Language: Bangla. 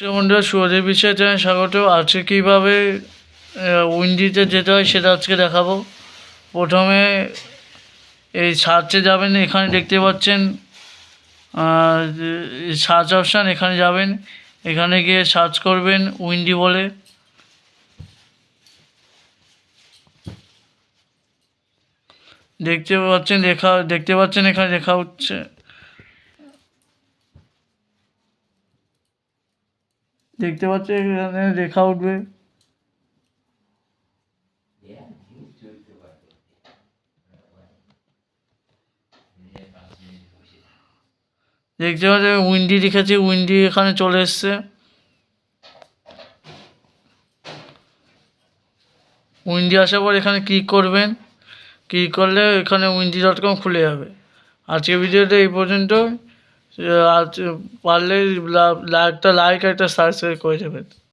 বন্ধুরা, সুরজের বিষয়ে চ্যানেলে স্বাগত। আজকে কীভাবে উইন্ডিতে যেতে হয় সেটা আজকে দেখাবো। প্রথমে এই সার্চে যাবেন, এখানে দেখতে পাচ্ছেন সার্চ অপশান, এখানে যাবেন, এখানে গিয়ে সার্চ করবেন উইন্ডি বলে। দেখতে পাচ্ছেন এখানে লেখা হচ্ছে, দেখতে পাচ্ছেন এখানে লেখা উঠবে। দেখতে পাচ্ছেন উইন্ডি লিখেছি, উইন্ডি এখানে চলে এসছে। উইন্ডি আসার পর এখানে ক্লিক করবেন, ক্লিক করলে এখানে windy.com খুলে যাবে। আজকের ভিডিওটা এই পর্যন্ত। আজ পারলে একটা লাইক একটা সাবস্ক্রাইব করে দেবেন।